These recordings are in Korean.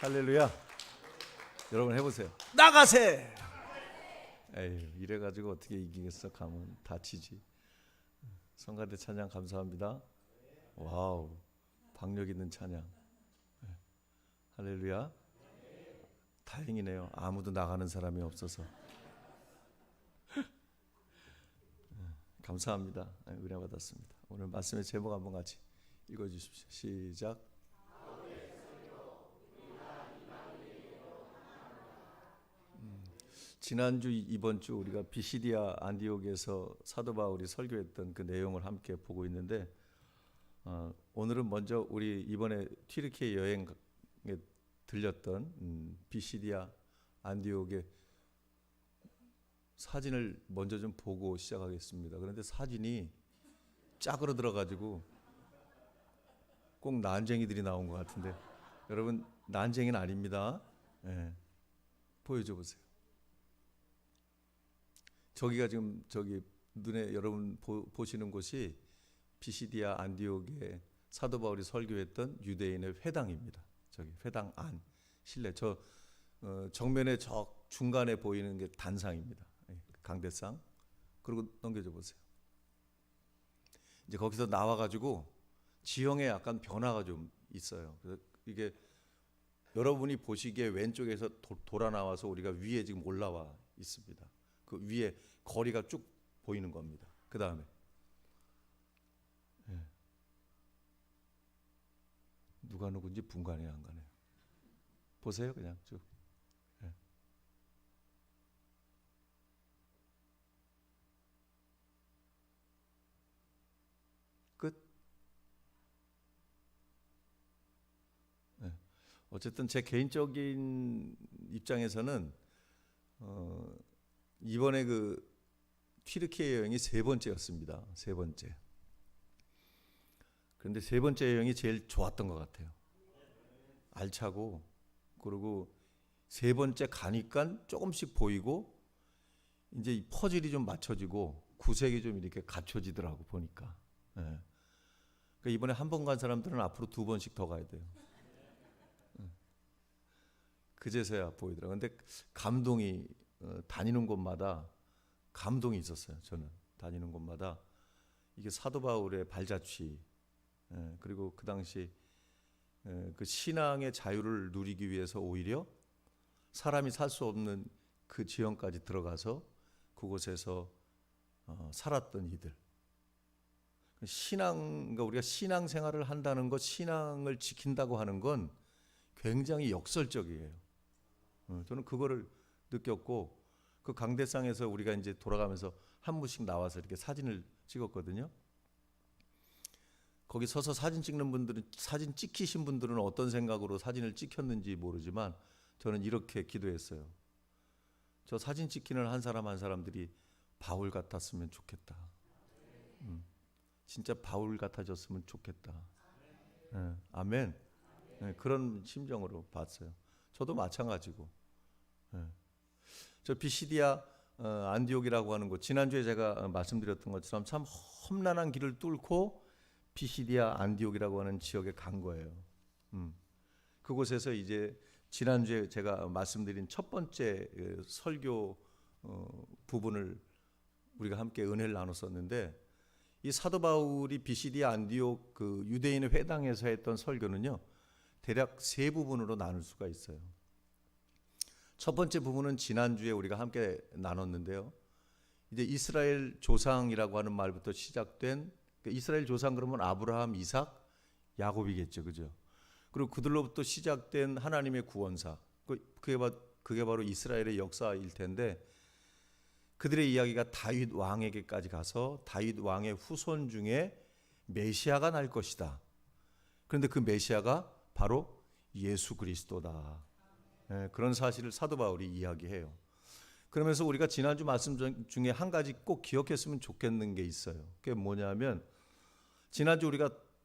할렐루야. 여러분 해보세요. 나가세. 에휴, 이래가지고 어떻게 이기겠어? 가면 다치지. 성가대 찬양 감사합니다. 와우, 박력 있는 찬양. 할렐루야. 다행이네요. 아무도 나가는 사람이 없어서. 감사합니다. 은혜 받았습니다. 오늘 말씀의 제목 한번 같이 읽어주십시오. 시작. 지난주 이번 주 우리가 비시디아 안디옥에서 사도 바울이 설교했던 그 내용을 함께 보고 있는데 오늘은 먼저 우리 이번에 튀르키예 여행에 들렸던 비시디아 안디옥의 사진을 먼저 좀 보고 시작하겠습니다. 그런데 사진이 짝으로 들어가지고 꼭 난쟁이들이 나온 것 같은데 여러분 난쟁이는 아닙니다. 네. 보여줘 보세요. 저기가 지금 저기 눈에 여러분 보시는 곳이 비시디아 안디옥에 사도 바울이 설교했던 유대인의 회당입니다. 저기 회당 안 실내 저 정면에 저 중간에 보이는 게 단상입니다. 강대상. 그리고 넘겨줘 보세요. 이제 거기서 나와가지고 지형에 약간 변화가 좀 있어요. 그래서 이게 여러분이 보시기에 왼쪽에서 돌아 나와서 우리가 위에 지금 올라와 있습니다. 그 위에 거리가 쭉 보이는 겁니다. 그 다음에 누가 누군지 분간해야 안 가네요. 보세요, 그냥 쭉. 끝. 어쨌든 제 개인적인 입장에서는 이번에 그 튀르키예 여행이 세 번째였습니다. 세 번째. 그런데 세 번째 여행이 제일 좋았던 것 같아요. 알차고 그리고 세 번째 가니까 조금씩 보이고 이제 이 퍼즐이 좀 맞춰지고 구색이 좀 이렇게 갖춰지더라고 보니까. 그러니까 이번에 한 번 간 사람들은 앞으로 두 번씩 더 가야 돼요. 그제서야 보이더라고요. 근데 감동이 다니는 곳마다 감동이 있었어요. 저는 다니는 곳마다 이게 사도 바울의 발자취 그리고 그 당시 그 신앙의 자유를 누리기 위해서 오히려 사람이 살 수 없는 그 지형까지 들어가서 그곳에서 살았던 이들. 그러니까 우리가 신앙 생활을 한다는 것, 신앙을 지킨다고 하는 건 굉장히 역설적이에요. 저는 그거를 느꼈고 그 강대상에서 우리가 이제 돌아가면서 한 분씩 나와서 이렇게 사진을 찍었거든요. 거기 서서 사진 찍는 분들은 사진 찍히신 분들은 어떤 생각으로 사진을 찍혔는지 모르지만 저는 이렇게 기도했어요. 저 사진 찍히는 한 사람 한 사람들이 바울 같았으면 좋겠다. 진짜 바울 같아졌으면 좋겠다. 아멘. 그런 심정으로 봤어요. 저도 마찬가지고. 저 비시디아 안디옥이라고 하는 곳 지난주에 제가 말씀드렸던 것처럼 참 험난한 길을 뚫고 비시디아 안디옥이라고 하는 지역에 간 거예요. 그곳에서 이제 지난주에 제가 말씀드린 첫 번째 설교 부분을 우리가 함께 은혜를 나눴었는데 이 사도 바울이 비시디아 안디옥 그 유대인의 회당에서 했던 설교는요 대략 세 부분으로 나눌 수가 있어요. 첫 번째 부분은 지난주에 우리가 함께 나눴는데요. 이제 이스라엘 조상이라고 하는 말부터 시작된 이스라엘 조상 그러면 아브라함, 이삭, 야곱이겠죠, 그죠? 그리고 그들로부터 시작된 하나님의 구원사, 그게 바로 이스라엘의 역사일 텐데 그들의 이야기가 다윗 왕에게까지 가서 다윗 왕의 후손 중에 메시아가 날 것이다. 그런데 그 메시아가 바로 예수 그리스도다. 그런 사실을 사도 바울이 이야기해요. 그러면서 우리가 지난주 말씀 중에 한 가지 꼭 기억했으면 좋겠는 게 있어요. 그게 뭐냐면 지난주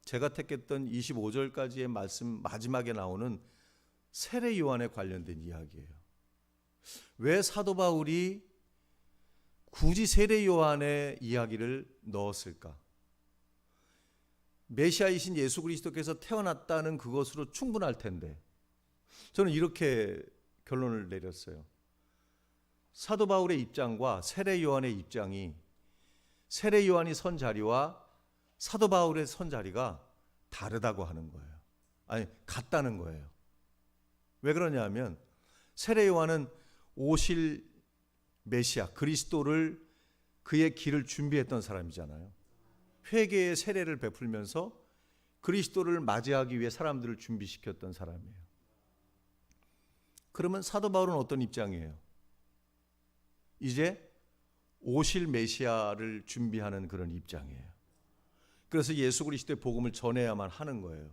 제가 택했던 25절까지의 말씀 마지막에 나오는 세례 요한에 관련된 이야기예요. 왜 사도 바울이 굳이 세례 요한의 이야기를 넣었을까? 메시아이신 예수 그리스도께서 태어났다는 그것으로 충분할 텐데 저는 이렇게 결론을 내렸어요. 사도 바울의 입장과 세례 요한의 입장이, 세례 요한이 선 자리와 사도 바울의 선 자리가 다르다고 하는 거예요. 아니, 같다는 거예요. 왜 그러냐 하면 세례 요한은 오실 메시아 그리스도를, 그의 길을 준비했던 사람이잖아요. 회개의 세례를 베풀면서 그리스도를 맞이하기 위해 사람들을 준비시켰던 사람이에요. 그러면 사도 바울은 어떤 입장이에요? 이제 오실 메시아를 준비하는 그런 입장이에요. 그래서 예수 그리스도의 복음을 전해야만 하는 거예요.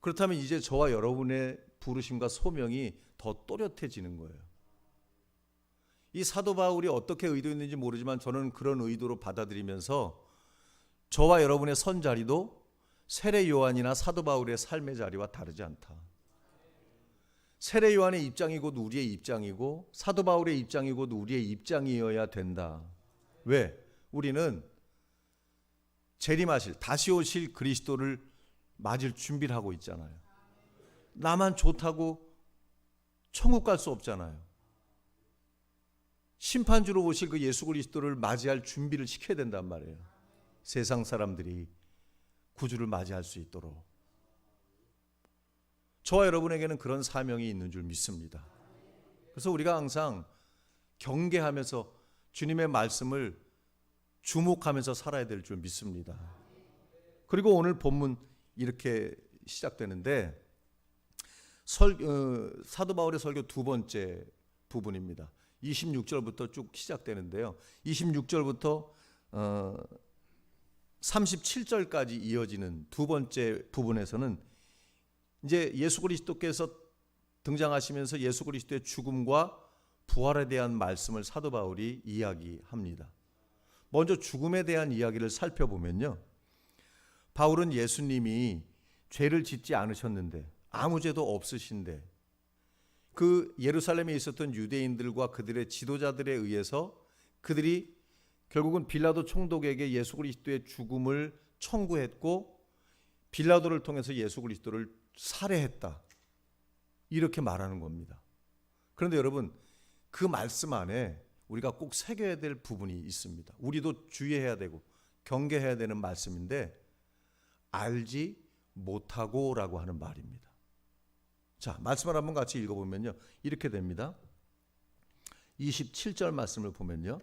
그렇다면 이제 저와 여러분의 부르심과 소명이 더 또렷해지는 거예요. 이 사도 바울이 어떻게 의도했는지 모르지만 저는 그런 의도로 받아들이면서 저와 여러분의 선 자리도 세례 요한이나 사도 바울의 삶의 자리와 다르지 않다. 세례 요한의 입장이 곧 우리의 입장이고 사도 바울의 입장이 곧 우리의 입장이어야 된다. 왜? 우리는 재림하실, 다시 오실 그리스도를 맞을 준비를 하고 있잖아요. 나만 좋다고 천국 갈 수 없잖아요. 심판주로 오실 그 예수 그리스도를 맞이할 준비를 시켜야 된단 말이에요. 세상 사람들이 구주를 맞이할 수 있도록. 저와 여러분에게는 그런 사명이 있는 줄 믿습니다. 그래서 우리가 항상 경계하면서 주님의 말씀을 주목하면서 살아야 될 줄 믿습니다. 그리고 오늘 본문 이렇게 시작되는데 사도 바울의 설교 두 번째 부분입니다. 26절부터 쭉 시작되는데요. 26절부터 37절까지 이어지는 두 번째 부분에서는 이제 예수 그리스도께서 등장하시면서 예수 그리스도의 죽음과 부활에 대한 말씀을 사도 바울이 이야기합니다. 먼저 죽음에 대한 이야기를 살펴보면요. 바울은 예수님이 죄를 짓지 않으셨는데, 아무 죄도 없으신데, 그 예루살렘에 있었던 유대인들과 그들의 지도자들에 의해서 그들이 결국은 빌라도 총독에게 예수 그리스도의 죽음을 청구했고 빌라도를 통해서 예수 그리스도를 살해했다. 이렇게 말하는 겁니다. 그런데 여러분, 그 말씀 안에 우리가 꼭 새겨야 될 부분이 있습니다. 우리도 주의해야 되고 경계해야 되는 말씀인데, 알지 못하고 라고 하는 말입니다. 자, 말씀을 한번 같이 읽어보면요, 이렇게 됩니다. 27절 말씀을 보면요,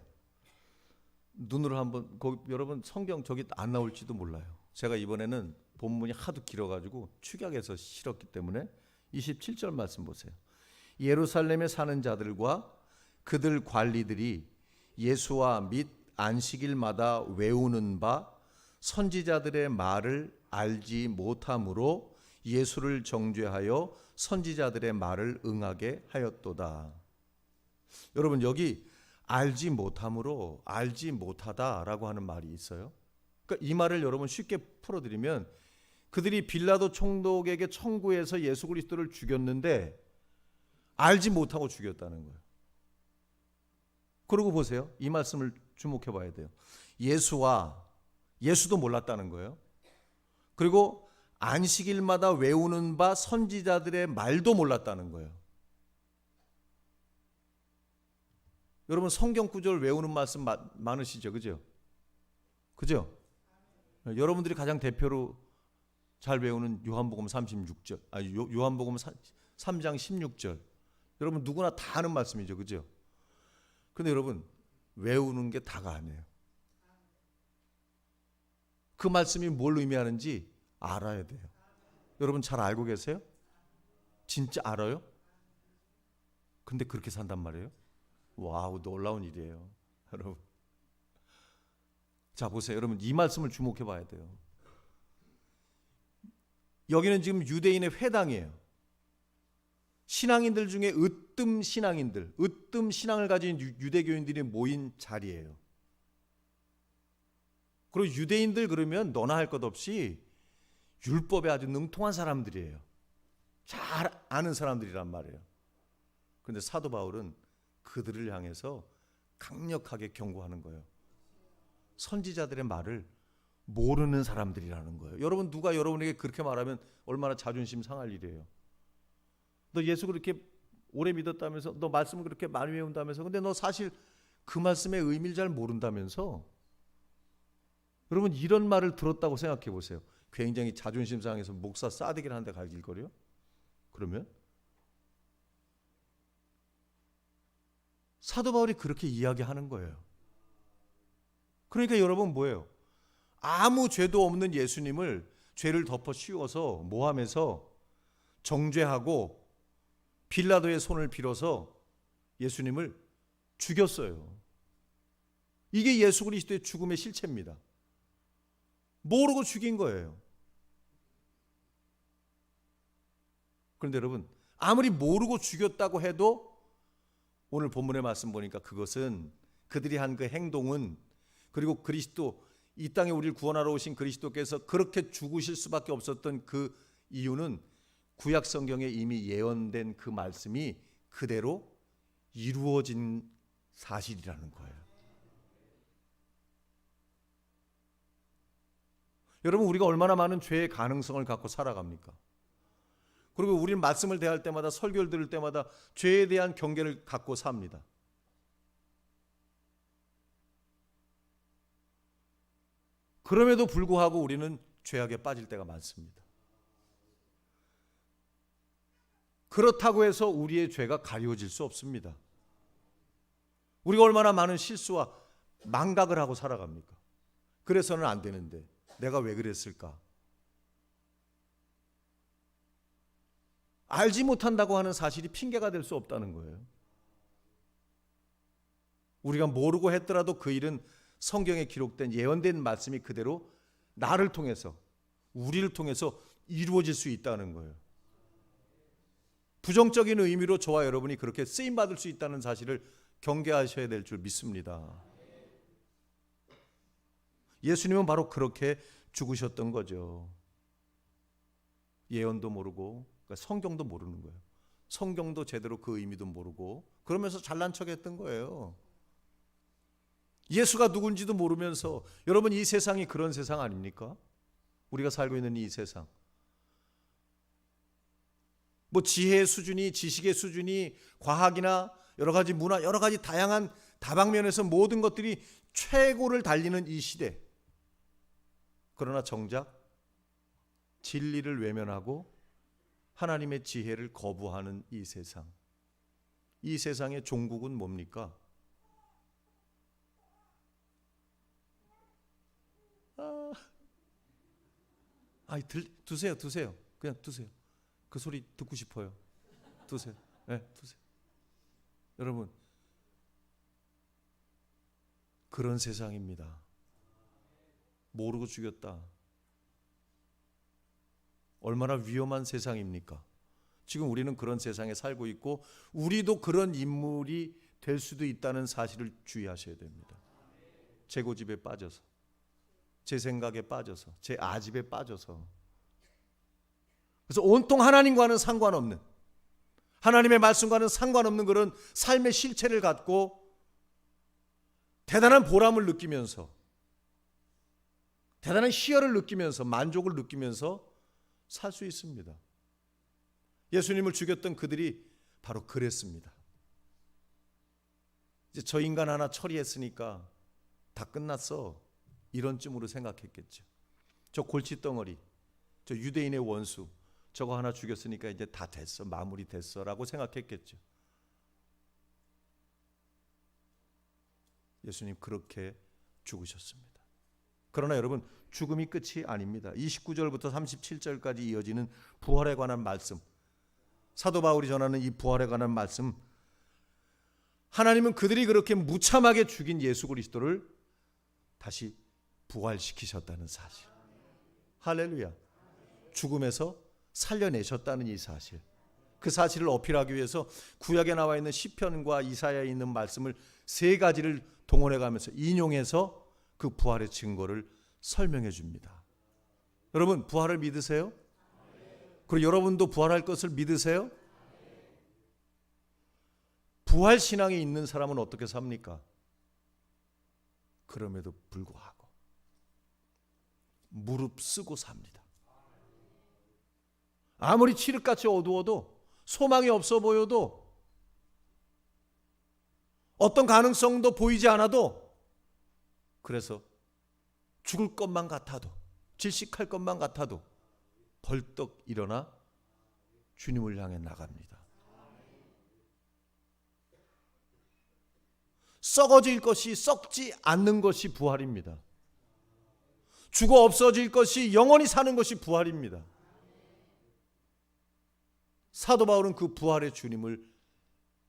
눈으로 한번, 여러분 성경 저기 안 나올지도 몰라요. 제가 이번에는 본문이 하도 길어가지고 축약해서 실었기 때문에 27절 말씀 보세요. 예루살렘에 사는 자들과 그들 관리들이 예수와 및 안식일마다 외우는 바 선지자들의 말을 알지 못함으로 예수를 정죄하여 선지자들의 말을 응하게 하였도다. 여러분, 여기 알지 못함으로 알지 못하다라고 하는 말이 있어요. 그러니까 이 말을 여러분 쉽게 풀어드리면, 그들이 빌라도 총독에게 청구해서 예수 그리스도를 죽였는데 알지 못하고 죽였다는 거예요. 그러고 보세요. 이 말씀을 주목해 봐야 돼요. 예수도 몰랐다는 거예요. 그리고 안식일마다 외우는 바 선지자들의 말도 몰랐다는 거예요. 여러분 성경 구절 외우는 말씀 많으시죠? 그죠? 그죠? 여러분들이 가장 대표로 잘 외우는 요한복음 36절, 요한복음 3장 16절. 여러분 누구나 다 아는 말씀이죠. 그죠? 근데 여러분 외우는 게 다가 아니에요. 그 말씀이 뭘 의미하는지 알아야 돼요. 여러분 잘 알고 계세요? 진짜 알아요? 근데 그렇게 산단 말이에요? 와우, 놀라운 일이에요. 여러분. 자, 보세요. 여러분 이 말씀을 주목해 봐야 돼요. 여기는 지금 유대인의 회당이에요. 신앙인들 중에 으뜸 신앙을 가진 유대교인들이 모인 자리예요. 그리고 유대인들 그러면 너나 할 것 없이 율법에 아주 능통한 사람들이에요. 잘 아는 사람들이란 말이에요. 그런데 사도 바울은 그들을 향해서 강력하게 경고하는 거예요. 선지자들의 말을 모르는 사람들이라는 거예요. 여러분, 누가 여러분에게 그렇게 말하면 얼마나 자존심 상할 일이에요. 너 예수 그렇게 오래 믿었다면서, 너 말씀을 그렇게 많이 외운다면서, 근데 너 사실 그 말씀의 의미를 잘 모른다면서. 여러분, 이런 말을 들었다고 생각해 보세요. 굉장히 자존심 상해서 목사 싸대기를 한 대 갈길거려? 그러면 사도 바울이 그렇게 이야기하는 거예요. 그러니까 여러분 뭐예요? 아무 죄도 없는 예수님을 죄를 덮어 씌워서 모함해서 정죄하고 빌라도의 손을 빌어서 예수님을 죽였어요. 이게 예수 그리스도의 죽음의 실체입니다. 모르고 죽인 거예요. 그런데 여러분, 아무리 모르고 죽였다고 해도 오늘 본문의 말씀 보니까 그것은, 그들이 한 그 행동은, 그리고 그리스도, 이 땅에 우리를 구원하러 오신 그리스도께서 그렇게 죽으실 수밖에 없었던 그 이유는 구약 성경에 이미 예언된 그 말씀이 그대로 이루어진 사실이라는 거예요. 여러분, 우리가 얼마나 많은 죄의 가능성을 갖고 살아갑니까? 그리고 우리는 말씀을 대할 때마다, 설교를 들을 때마다 죄에 대한 경계를 갖고 삽니다. 그럼에도 불구하고 우리는 죄악에 빠질 때가 많습니다. 그렇다고 해서 우리의 죄가 가려질 수 없습니다. 우리가 얼마나 많은 실수와 망각을 하고 살아갑니까? 그래서는 안 되는데 내가 왜 그랬을까? 알지 못한다고 하는 사실이 핑계가 될 수 없다는 거예요. 우리가 모르고 했더라도 그 일은 성경에 기록된 예언된 말씀이 그대로 나를 통해서, 우리를 통해서 이루어질 수 있다는 거예요. 부정적인 의미로 저와 여러분이 그렇게 쓰임받을 수 있다는 사실을 경계하셔야 될 줄 믿습니다. 예수님은 바로 그렇게 죽으셨던 거죠. 예언도 모르고, 그러니까 성경도 모르는 거예요. 성경도 제대로 그 의미도 모르고 그러면서 잘난 척했던 거예요. 예수가 누군지도 모르면서. 여러분, 이 세상이 그런 세상 아닙니까? 우리가 살고 있는 이 세상, 뭐 지혜의 수준이, 지식의 수준이, 과학이나 여러 가지 문화, 여러 가지 다양한 다방면에서 모든 것들이 최고를 달리는 이 시대, 그러나 정작 진리를 외면하고 하나님의 지혜를 거부하는 이 세상, 이 세상의 종국은 뭡니까? 두세요. 그냥 두세요. 그 소리 듣고 싶어요. 두세요. 네, 두세요. 여러분, 그런 세상입니다. 모르고 죽였다. 얼마나 위험한 세상입니까? 지금 우리는 그런 세상에 살고 있고 우리도 그런 인물이 될 수도 있다는 사실을 주의하셔야 됩니다. 제 고집에 빠져서, 제 생각에 빠져서, 제 아집에 빠져서. 그래서 온통 하나님과는 상관없는, 하나님의 말씀과는 상관없는 그런 삶의 실체를 갖고 대단한 보람을 느끼면서, 대단한 희열을 느끼면서, 만족을 느끼면서 살 수 있습니다. 예수님을 죽였던 그들이 바로 그랬습니다. 이제 저 인간 하나 처리했으니까 다 끝났어, 이런 쯤으로 생각했겠죠. 저 골칫덩어리, 저 유대인의 원수, 저거 하나 죽였으니까 이제 다 됐어, 마무리 됐어 라고 생각했겠죠. 예수님 그렇게 죽으셨습니다. 그러나 여러분, 죽음이 끝이 아닙니다. 29절부터 37절까지 이어지는 부활에 관한 말씀, 사도 바울이 전하는 이 부활에 관한 말씀, 하나님은 그들이 그렇게 무참하게 죽인 예수 그리스도를 다시 부활시키셨다는 사실, 할렐루야, 죽음에서 살려내셨다는 이 사실, 그 사실을 어필하기 위해서 구약에 나와 있는 시편과 이사야에 있는 말씀을 세 가지를 동원해 가면서 인용해서 그 부활의 증거를 설명해 줍니다. 여러분, 부활을 믿으세요? 그리고 여러분도 부활할 것을 믿으세요? 부활 신앙이 있는 사람은 어떻게 삽니까? 그럼에도 불구하고 무릅쓰고 삽니다. 아무리 칠흑같이 어두워도, 소망이 없어 보여도, 어떤 가능성도 보이지 않아도, 그래서 죽을 것만 같아도, 질식할 것만 같아도 벌떡 일어나 주님을 향해 나갑니다. 썩어질 것이 썩지 않는 것이 부활입니다. 죽어 없어질 것이 영원히 사는 것이 부활입니다. 사도 바울은 그 부활의 주님을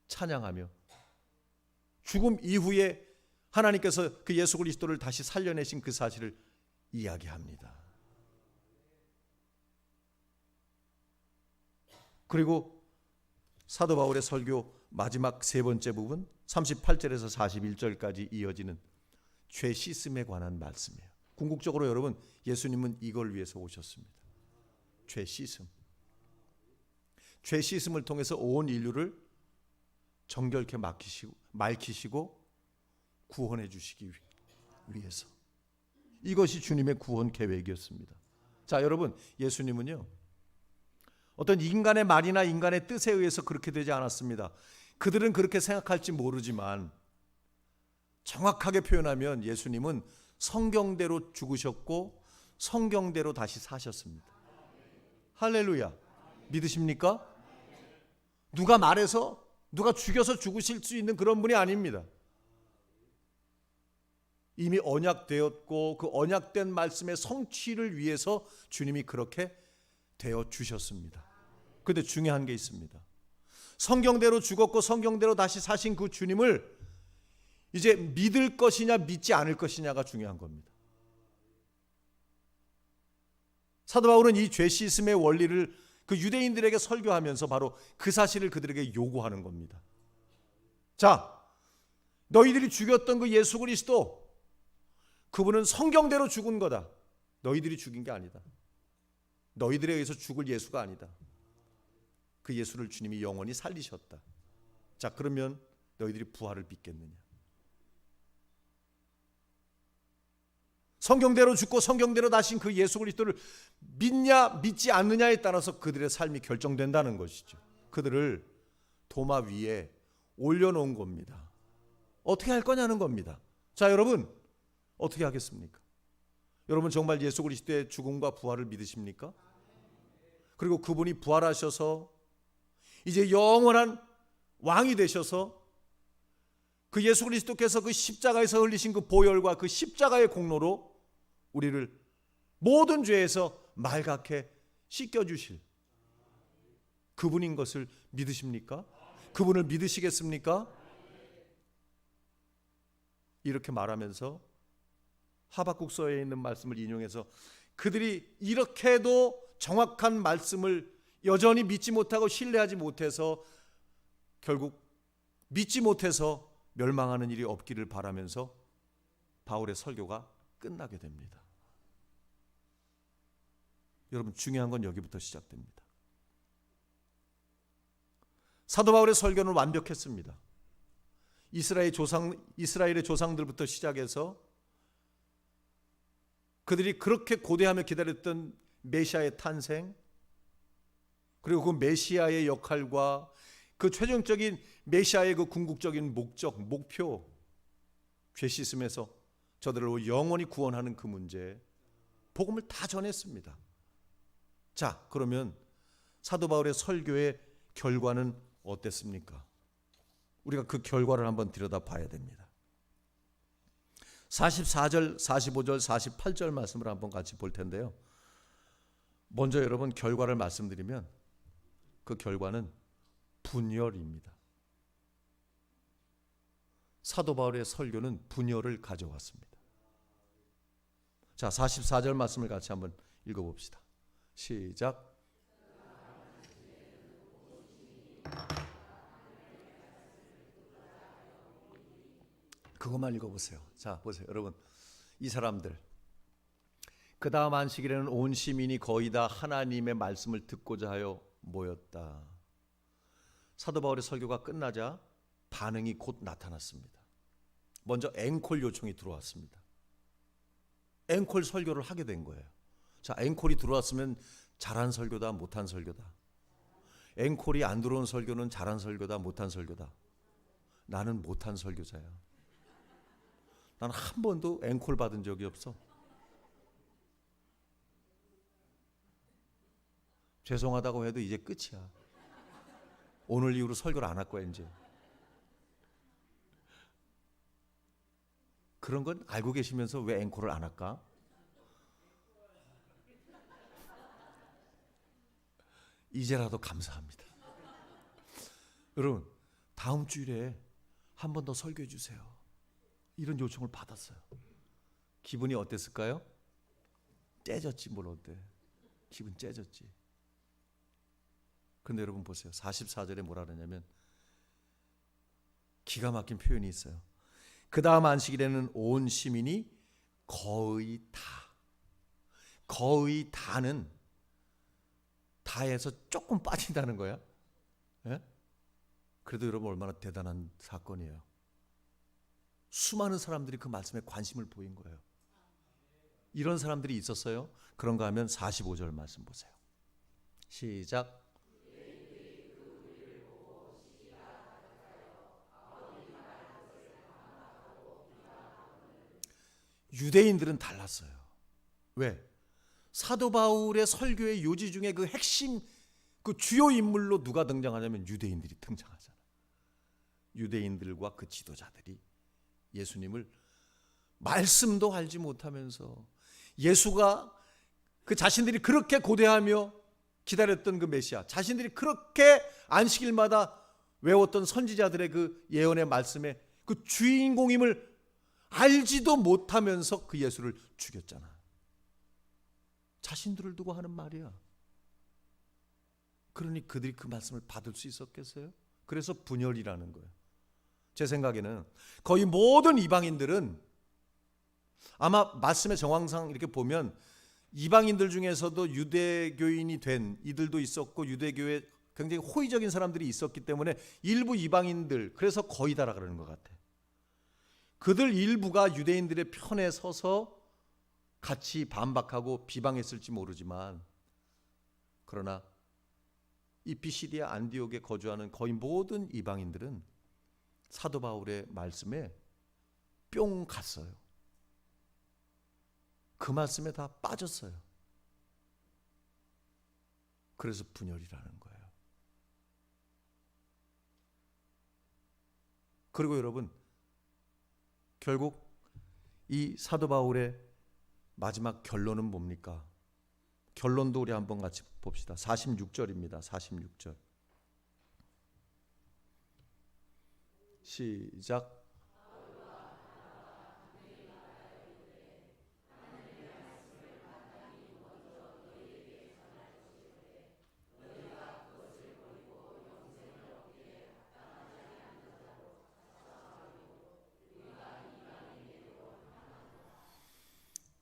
찬양하며 죽음 이후에 하나님께서 그 예수 그리스도를 다시 살려내신 그 사실을 이야기합니다. 그리고 사도 바울의 설교 마지막 세 번째 부분 38절에서 41절까지 이어지는 죄 씻음에 관한 말씀이에요. 궁극적으로 여러분, 예수님은 이걸 위해서 오셨습니다. 죄 씻음. 죄 씻음을 통해서 온 인류를 정결케 맑히시고 구원해 주시기 위해서. 이것이 주님의 구원 계획이었습니다. 자, 여러분, 예수님은요, 어떤 인간의 말이나 인간의 뜻에 의해서 그렇게 되지 않았습니다. 그들은 그렇게 생각할지 모르지만 정확하게 표현하면 예수님은 성경대로 죽으셨고 성경대로 다시 사셨습니다. 할렐루야. 믿으십니까? 누가 말해서, 누가 죽여서 죽으실 수 있는 그런 분이 아닙니다. 이미 언약되었고 그 언약된 말씀의 성취를 위해서 주님이 그렇게 되어 주셨습니다. 그런데 중요한 게 있습니다. 성경대로 죽었고 성경대로 다시 사신 그 주님을 이제 믿을 것이냐 믿지 않을 것이냐가 중요한 겁니다. 사도 바울은 이 죄 씻음의 원리를 그 유대인들에게 설교하면서 바로 그 사실을 그들에게 요구하는 겁니다. 자, 너희들이 죽였던 그 예수 그리스도, 그분은 성경대로 죽은 거다. 너희들이 죽인 게 아니다. 너희들에 의해서 죽을 예수가 아니다. 그 예수를 주님이 영원히 살리셨다. 자, 그러면 너희들이 부활을 믿겠느냐? 성경대로 죽고 성경대로 나신 그 예수 그리스도를 믿냐 믿지 않느냐에 따라서 그들의 삶이 결정된다는 것이죠. 그들을 도마 위에 올려놓은 겁니다. 어떻게 할 거냐는 겁니다. 자, 여러분, 어떻게 하겠습니까? 여러분 정말 예수 그리스도의 죽음과 부활을 믿으십니까? 그리고 그분이 부활하셔서 이제 영원한 왕이 되셔서 그 예수 그리스도께서 그 십자가에서 흘리신 그 보혈과 그 십자가의 공로로 우리를 모든 죄에서 맑게 씻겨주실 그분인 것을 믿으십니까? 그분을 믿으시겠습니까? 이렇게 말하면서 하박국서에 있는 말씀을 인용해서 그들이 이렇게도 정확한 말씀을 여전히 믿지 못하고 신뢰하지 못해서 결국 믿지 못해서 멸망하는 일이 없기를 바라면서 바울의 설교가 끝나게 됩니다. 여러분, 중요한 건 여기부터 시작됩니다. 사도 바울의 설교는 완벽했습니다. 이스라엘의 조상들부터 시작해서 그들이 그렇게 고대하며 기다렸던 메시아의 탄생, 그리고 그 메시아의 역할과 그 최종적인 메시아의 그 궁극적인 목표, 죄 씻음에서 저들을 영원히 구원하는 그 문제, 복음을 다 전했습니다. 자, 그러면 사도 바울의 설교의 결과는 어땠습니까? 우리가 그 결과를 한번 들여다봐야 됩니다. 44절, 45절, 48절 말씀을 한번 같이 볼 텐데요. 먼저 여러분 결과를 말씀드리면 그 결과는 분열입니다. 사도 바울의 설교는 분열을 가져왔습니다. 자, 44절 말씀을 같이 한번 읽어봅시다. 시작. 그것만 읽어보세요. 자, 보세요. 여러분, 이 사람들 그 다음 안식일에는 온 시민이 거의 다 하나님의 말씀을 듣고자 하여 모였다. 사도 바울의 설교가 끝나자 반응이 곧 나타났습니다. 먼저 앵콜 요청이 들어왔습니다. 앵콜 설교를 하게 된 거예요. 자, 앵콜이 들어왔으면 잘한 설교다, 못한 설교다. 앵콜이 안 들어온 설교는 잘한 설교다, 못한 설교다. 나는 못한 설교자야. 나는 한 번도 앵콜 받은 적이 없어. 죄송하다고 해도 이제 끝이야. 오늘 이후로 설교를 안 할 거야 이제. 그런 건 알고 계시면서 왜 앵콜을 안 할까? 이제라도 감사합니다. 여러분, 다음 주일에 한 번 더 설교해 주세요. 이런 요청을 받았어요. 기분이 어땠을까요? 째졌지 뭘 어때. 기분 째졌지. 근데 여러분 보세요. 44절에 뭐라 그러냐면 기가 막힌 표현이 있어요. 그 다음 안식일에는 온 시민이 거의 다는 다에서 조금 빠진다는 거야. 예? 그래도 여러분 얼마나 대단한 사건이에요. 수많은 사람들이 그 말씀에 관심을 보인 거예요. 이런 사람들이 있었어요. 그런가 하면 45절 말씀 보세요. 시작. 유대인들은 달랐어요. 왜? 사도 바울의 설교의 요지 중에 그 핵심, 그 주요 인물로 누가 등장하냐면 유대인들이 등장하잖아요. 유대인들과 그 지도자들이 예수님을 말씀도 알지 못하면서 예수가 그 자신들이 그렇게 고대하며 기다렸던 그 메시아, 자신들이 그렇게 안식일마다 외웠던 선지자들의 그 예언의 말씀에 그 주인공임을 알지도 못하면서 그 예수를 죽였잖아. 자신들을 두고 하는 말이야. 그러니 그들이 그 말씀을 받을 수 있었겠어요? 그래서 분열이라는 거예요. 제 생각에는 거의 모든 이방인들은 아마 말씀의 정황상 이렇게 보면 이방인들 중에서도 유대교인이 된 이들도 있었고 유대교에 굉장히 호의적인 사람들이 있었기 때문에 일부 이방인들, 그래서 거의 다라 그러는 것 같아. 그들 일부가 유대인들의 편에 서서 같이 반박하고 비방했을지 모르지만, 그러나 이 피시디아 안디옥에 거주하는 거의 모든 이방인들은 사도 바울의 말씀에 뿅 갔어요. 그 말씀에 다 빠졌어요. 그래서 분열이라는 거예요. 그리고 여러분, 결국 이 사도 바울의 마지막 결론은 뭡니까? 결론도 우리 한번 같이 봅시다. 46절입니다. 46절. 시작.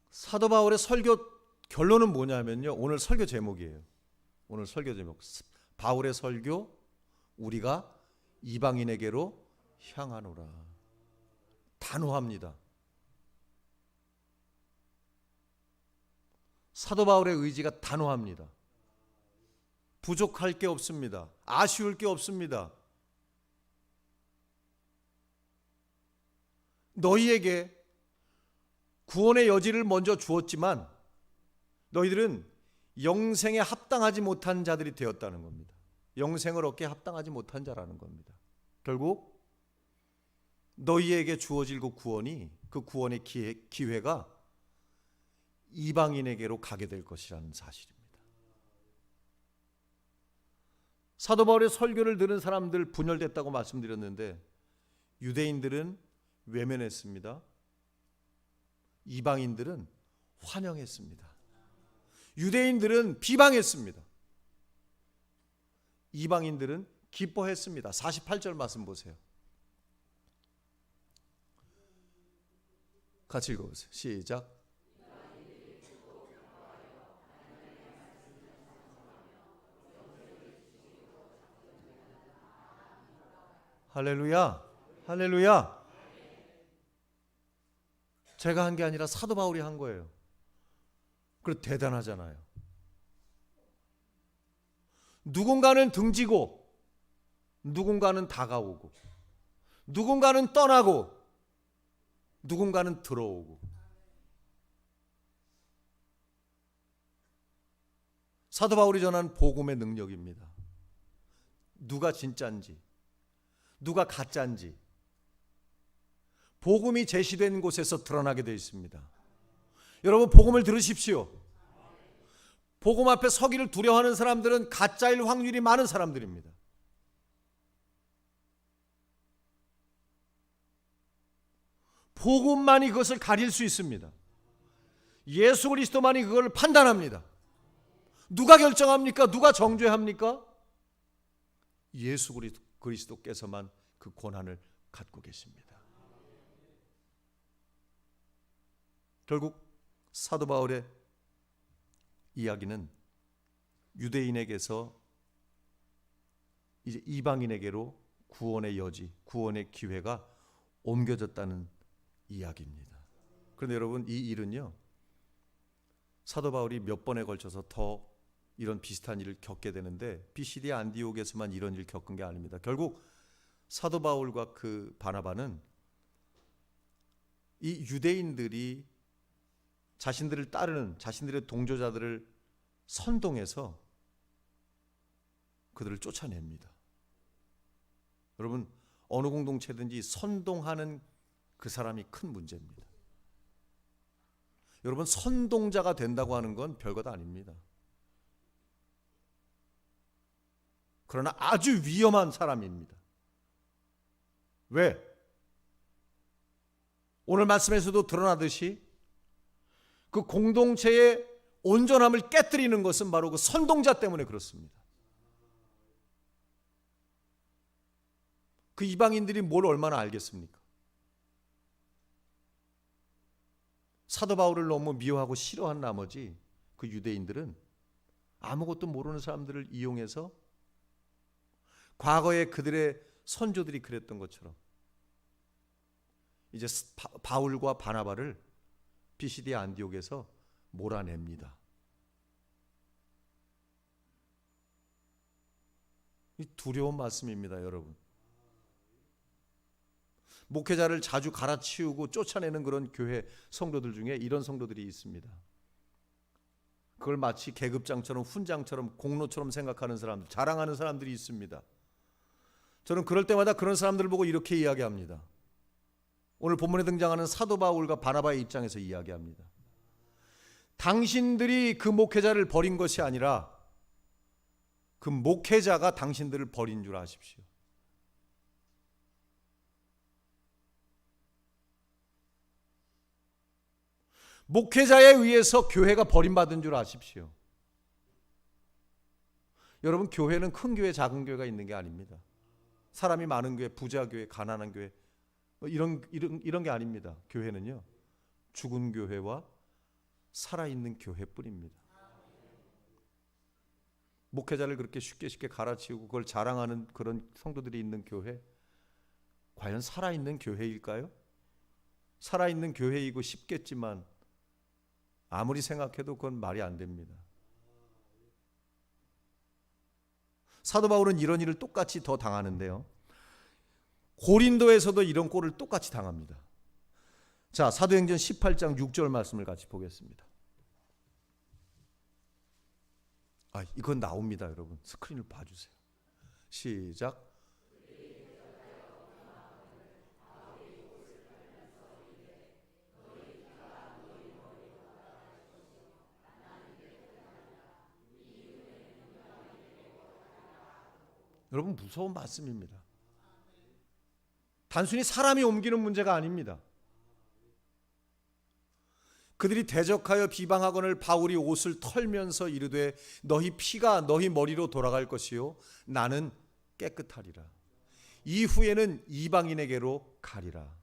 사도 바울의 설교 결론은 뭐냐면요. 오늘 설교 제목이에요. 오늘 설교 제목. 바울의 설교, 우리가 이방인에게로 향하노라. 단호합니다. 사도 바울의 의지가 단호합니다. 부족할 게 없습니다. 아쉬울 게 없습니다. 너희에게 구원의 여지를 먼저 주었지만 너희들은 영생에 합당하지 못한 자들이 되었다는 겁니다. 영생을 얻기에 합당하지 못한 자라는 겁니다. 결국 너희에게 주어질 그 구원이, 그 구원의 기회가 이방인에게로 가게 될 것이라는 사실입니다. 사도 바울의 설교를 들은 사람들 분열됐다고 말씀드렸는데 유대인들은 외면했습니다. 이방인들은 환영했습니다. 유대인들은 비방했습니다. 이방인들은 기뻐했습니다. 48절 말씀 보세요. 같이 읽어보세요. 시작. 할렐루야, 할렐루야. 제가 한 게 아니라 사도 바울이 한 거예요. 그리고 대단하잖아요. 누군가는 등지고, 누군가는 다가오고, 누군가는 떠나고, 누군가는 들어오고. 사도 바울이 전한 복음의 능력입니다. 누가 진짜인지, 누가 가짜인지 복음이 제시된 곳에서 드러나게 되어 있습니다. 여러분, 복음을 들으십시오. 복음 앞에 서기를 두려워하는 사람들은 가짜일 확률이 많은 사람들입니다. 복음만이 그것을 가릴 수 있습니다. 예수 그리스도만이 그걸 판단합니다. 누가 결정합니까? 누가 정죄합니까? 예수 그리스도께서만 그 권한을 갖고 계십니다. 결국 사도 바울의 이야기는 유대인에게서 이제 이방인에게로 구원의 여지, 구원의 기회가 옮겨졌다는 이야기입니다. 그런데 여러분, 이 일은요, 사도 바울이 몇 번에 걸쳐서 더 이런 비슷한 일을 겪게 되는데 비시디아 안디옥에서만 이런 일을 겪은 게 아닙니다. 결국 사도 바울과 그 바나바는 이 유대인들이 자신들을 따르는 자신들의 동조자들을 선동해서 그들을 쫓아냅니다. 여러분, 어느 공동체든지 선동하는 그 사람이 큰 문제입니다. 여러분, 선동자가 된다고 하는 건 별것 아닙니다. 그러나 아주 위험한 사람입니다. 왜? 오늘 말씀에서도 드러나듯이 그 공동체의 온전함을 깨뜨리는 것은 바로 그 선동자 때문에 그렇습니다. 그 이방인들이 뭘 얼마나 알겠습니까? 사도 바울을 너무 미워하고 싫어한 나머지 그 유대인들은 아무것도 모르는 사람들을 이용해서 과거에 그들의 선조들이 그랬던 것처럼 이제 바울과 바나바를 비시디아 안디옥에서 몰아냅니다. 이 두려운 말씀입니다, 여러분. 목회자를 자주 갈아치우고 쫓아내는 그런 교회 성도들 중에 이런 성도들이 있습니다. 그걸 마치 계급장처럼 훈장처럼 공로처럼 생각하는 사람들, 자랑하는 사람들이 있습니다. 저는 그럴 때마다 그런 사람들을 보고 이렇게 이야기합니다. 오늘 본문에 등장하는 사도 바울과 바나바의 입장에서 이야기합니다. 당신들이 그 목회자를 버린 것이 아니라 그 목회자가 당신들을 버린 줄 아십시오. 목회자에 의해서 교회가 버림받은 줄 아십시오. 여러분, 교회는 큰 교회, 작은 교회가 있는 게 아닙니다. 사람이 많은 교회, 부자 교회, 가난한 교회 이런 게 아닙니다. 교회는요, 죽은 교회와 살아있는 교회뿐입니다. 목회자를 그렇게 쉽게 갈아치우고 그걸 자랑하는 그런 성도들이 있는 교회, 과연 살아있는 교회일까요? 살아있는 교회이고 싶겠지만 아무리 생각해도 그건 말이 안 됩니다. 사도 바울은 이런 일을 똑같이 더 당하는데요, 고린도에서도 이런 꼴을 똑같이 당합니다. 자, 사도행전 18장 6절 말씀을 같이 보겠습니다. 이건 나옵니다, 여러분. 스크린을 봐주세요. 시작. 여러분, 무서운 말씀입니다. 단순히 사람이 옮기는 문제가 아닙니다. 그들이 대적하여 비방하거늘 바울이 옷을 털면서 이르되 너희 피가 너희 머리로 돌아갈 것이요 나는 깨끗하리라. 이후에는 이방인에게로 가리라.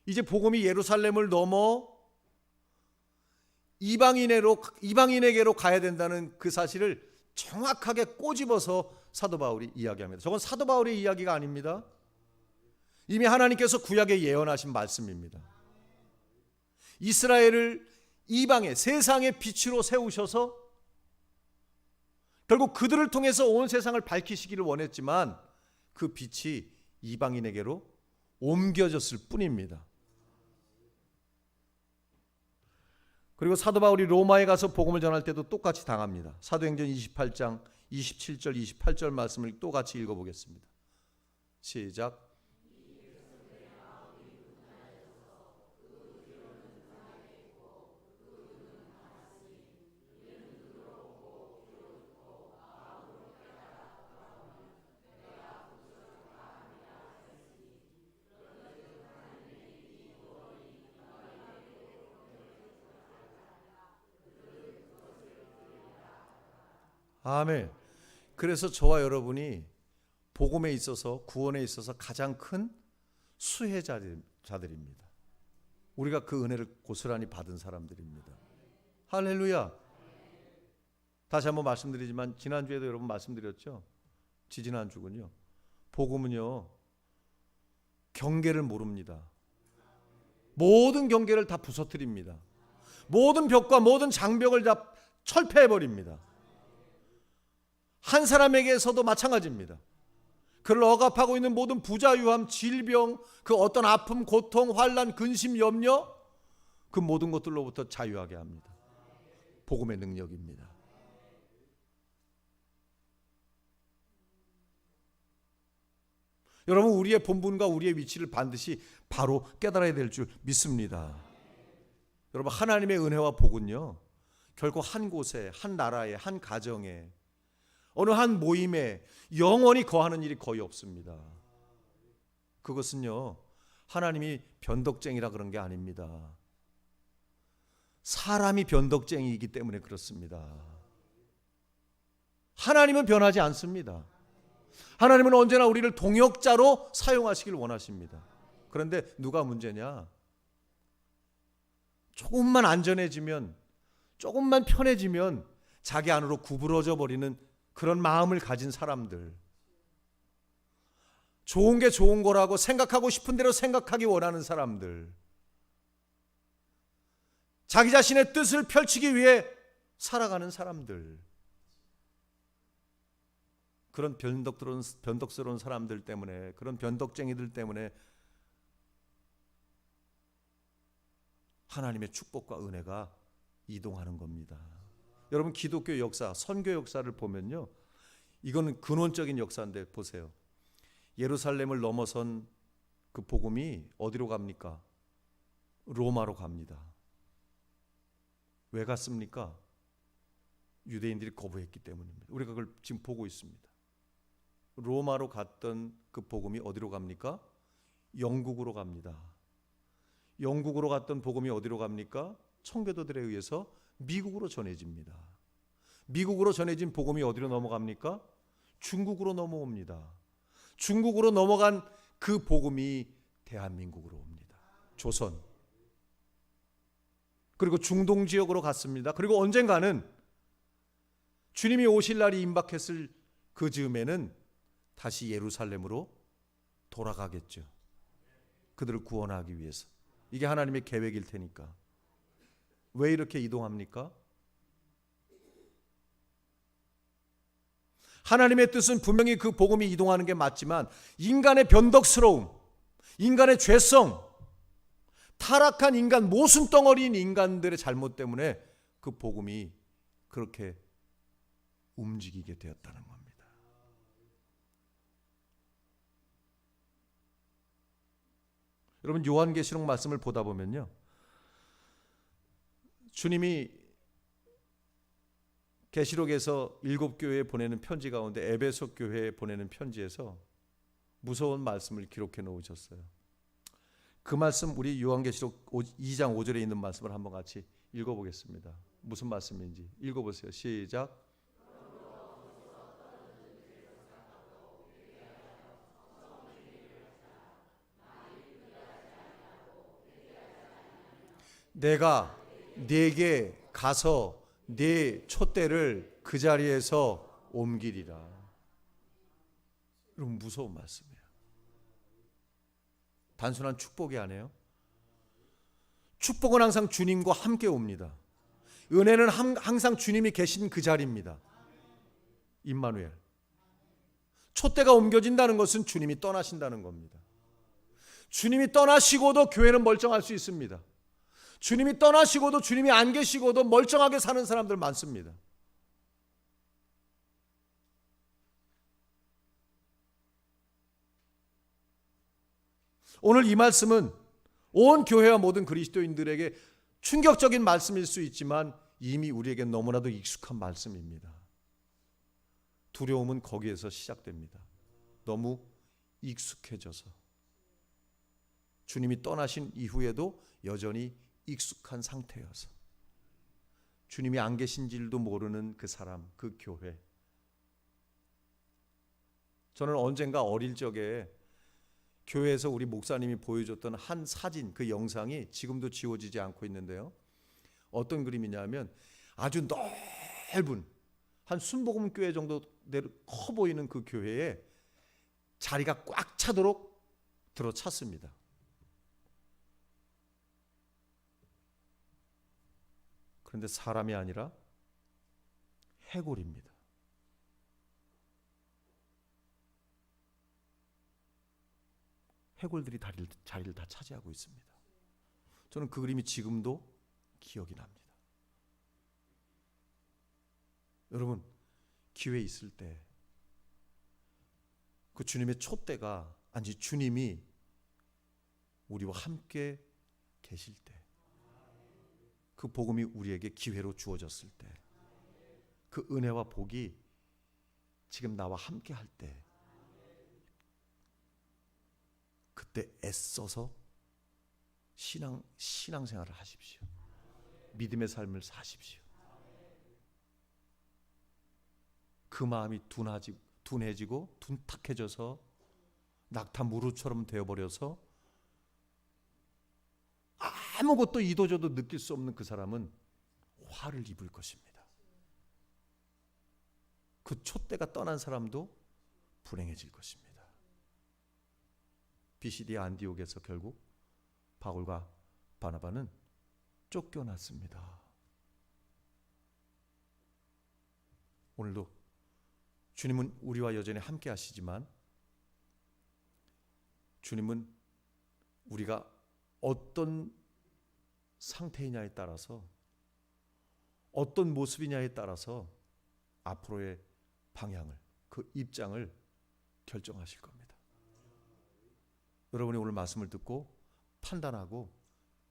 이제 복음이 예루살렘을 넘어 이방인에게로 가야 된다는 그 사실을 정확하게 꼬집어서 사도 바울이 이야기합니다. 저건 사도 바울의 이야기가 아닙니다. 이미 하나님께서 구약에 예언하신 말씀입니다. 이스라엘을 이방의 세상의 빛으로 세우셔서 결국 그들을 통해서 온 세상을 밝히시기를 원했지만 그 빛이 이방인에게로 옮겨졌을 뿐입니다. 그리고 사도 바울이 로마에 가서 복음을 전할 때도 똑같이 당합니다. 사도행전 28장 27절 28절 말씀을 또 같이 읽어보겠습니다. 시작. 아멘. 그래서 저와 여러분이 복음에 있어서 구원에 있어서 가장 큰 수혜자들입니다. 우리가 그 은혜를 고스란히 받은 사람들입니다. 할렐루야. 다시 한번 말씀드리지만 지난주에도 여러분 말씀드렸죠. 지지난주군요. 복음은요 경계를 모릅니다. 모든 경계를 다 부서뜨립니다. 모든 벽과 모든 장벽을 다 철폐해버립니다. 한 사람에게서도 마찬가지입니다. 그를 억압하고 있는 모든 부자유함, 질병, 그 어떤 아픔, 고통, 환난, 근심, 염려, 그 모든 것들로부터 자유하게 합니다. 복음의 능력입니다. 여러분, 우리의 본분과 우리의 위치를 반드시 바로 깨달아야 될 줄 믿습니다. 여러분, 하나님의 은혜와 복은요 결코 한 곳에, 한 나라에, 한 가정에, 어느 한 모임에 영원히 거하는 일이 거의 없습니다. 그것은요 하나님이 변덕쟁이라 그런 게 아닙니다. 사람이 변덕쟁이이기 때문에 그렇습니다. 하나님은 변하지 않습니다. 하나님은 언제나 우리를 동역자로 사용하시길 원하십니다. 그런데 누가 문제냐? 조금만 안전해지면, 조금만 편해지면 자기 안으로 구부러져 버리는 그런 마음을 가진 사람들, 좋은 게 좋은 거라고 생각하고 싶은 대로 생각하기 원하는 사람들, 자기 자신의 뜻을 펼치기 위해 살아가는 사람들, 그런 변덕스러운 사람들 때문에, 그런 변덕쟁이들 때문에 하나님의 축복과 은혜가 이동하는 겁니다. 여러분, 기독교 역사, 선교 역사를 보면요 이거는 근원적인 역사인데 보세요. 예루살렘을 넘어선 그 복음이 어디로 갑니까? 로마로 갑니다. 왜 갔습니까? 유대인들이 거부했기 때문입니다. 우리가 그걸 지금 보고 있습니다. 로마로 갔던 그 복음이 어디로 갑니까? 영국으로 갑니다. 영국으로 갔던 복음이 어디로 갑니까? 청교도들에 의해서 미국으로 전해집니다. 미국으로 전해진 복음이 어디로 넘어갑니까? 중국으로 넘어옵니다. 중국으로 넘어간 그 복음이 대한민국으로 옵니다. 조선. 그리고 중동 지역으로 갔습니다. 그리고 언젠가는 주님이 오실 날이 임박했을 그 즈음에는 다시 예루살렘으로 돌아가겠죠. 그들을 구원하기 위해서. 이게 하나님의 계획일 테니까. 왜 이렇게 이동합니까? 하나님의 뜻은 분명히 그 복음이 이동하는 게 맞지만 인간의 변덕스러움, 인간의 죄성, 타락한 인간, 모순덩어리인 인간들의 잘못 때문에 그 복음이 그렇게 움직이게 되었다는 겁니다. 여러분, 요한계시록 말씀을 보다 보면요 주님이 계시록에서 7교회에 보내는 편지 가운데 에베소 교회에 보내는 편지에서 무서운 말씀을 기록해 놓으셨어요. 그 말씀 우리 요한계시록 2장 5절에 있는 말씀을 한번 같이 읽어보겠습니다. 무슨 말씀인지 읽어보세요. 시작. 내가 네게 가서 네 촛대를 그 자리에서 옮기리라. 여러분, 무서운 말씀이에요. 단순한 축복이 아니에요. 축복은 항상 주님과 함께 옵니다. 은혜는 항상 주님이 계신 그 자리입니다. 임마누엘. 촛대가 옮겨진다는 것은 주님이 떠나신다는 겁니다. 주님이 떠나시고도 교회는 멀쩡할 수 있습니다. 주님이 떠나시고도 주님이 안 계시고도 멀쩡하게 사는 사람들 많습니다. 오늘 이 말씀은 온 교회와 모든 그리스도인들에게 충격적인 말씀일 수 있지만 이미 우리에게 너무나도 익숙한 말씀입니다. 두려움은 거기에서 시작됩니다. 너무 익숙해져서. 주님이 떠나신 이후에도 여전히 익숙한 상태여서. 주님이 안 계신 줄도 모르는 그 사람, 그 교회. 저는 언젠가 어릴 적에 교회에서 우리 목사님이 보여줬던 한 사진, 그 영상이 지금도 지워지지 않고 있는데요. 어떤 그림이냐면 아주 넓은 한 순복음교회 정도 커 보이는 그 교회에 자리가 꽉 차도록 들어찼습니다. 그런데 사람이 아니라 해골입니다. 해골들이 자리를 다 차지하고 있습니다. 저는 그 그림이 지금도 기억이 납니다. 여러분, 기회 있을 때 그 주님의 촛대가, 아니 주님이 우리와 함께 계실 때, 그 복음이 우리에게 기회로 주어졌을 때, 그 은혜와 복이 지금 나와 함께 할 때, 그때 애써서 신앙생활을 하십시오. 믿음의 삶을 사십시오. 그 마음이 둔해지고 둔탁해져서 낙타무루처럼 되어버려서 아무것도 이도저도 느낄 수 없는 그 사람은 화를 입을 것입니다. 그 촛대가 떠난 사람도 불행해질 것입니다. 비시디아 안디옥에서 결국 바울과 바나바는 쫓겨났습니다. 오늘도 주님은 우리와 여전히 함께 하시지만 주님은 우리가 어떤 상태이냐에 따라서, 어떤 모습이냐에 따라서 앞으로의 방향을, 그 입장을 결정하실 겁니다. 여러분이 오늘 말씀을 듣고 판단하고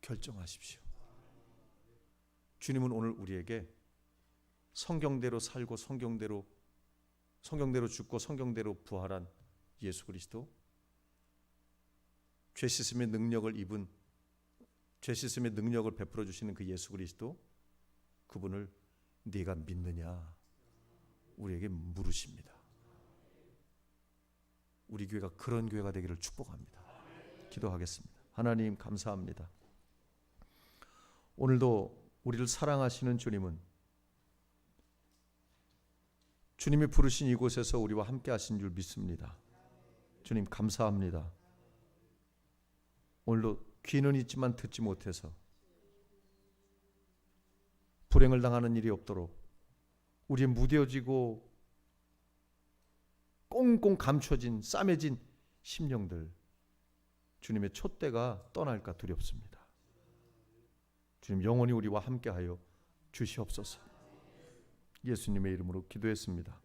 결정하십시오. 주님은 오늘 우리에게 성경대로 살고 성경대로 죽고 성경대로 부활한 예수 그리스도, 죄 씻음의 능력을 입은, 죄 씻음의 능력을 베풀어 주시는 그 예수 그리스도, 그분을 네가 믿느냐 우리에게 물으십니다. 우리 교회가 그런 교회가 되기를 축복합니다. 기도하겠습니다. 하나님 감사합니다. 오늘도 우리를 사랑하시는 주님은 주님이 부르신 이곳에서 우리와 함께 하신 줄 믿습니다. 주님 감사합니다. 오늘도 귀는 있지만 듣지 못해서 불행을 당하는 일이 없도록 우리의 무뎌지고 꽁꽁 감춰진 싸매진 심령들, 주님의 촛대가 떠날까 두렵습니다. 주님 영원히 우리와 함께하여 주시옵소서. 예수님의 이름으로 기도했습니다.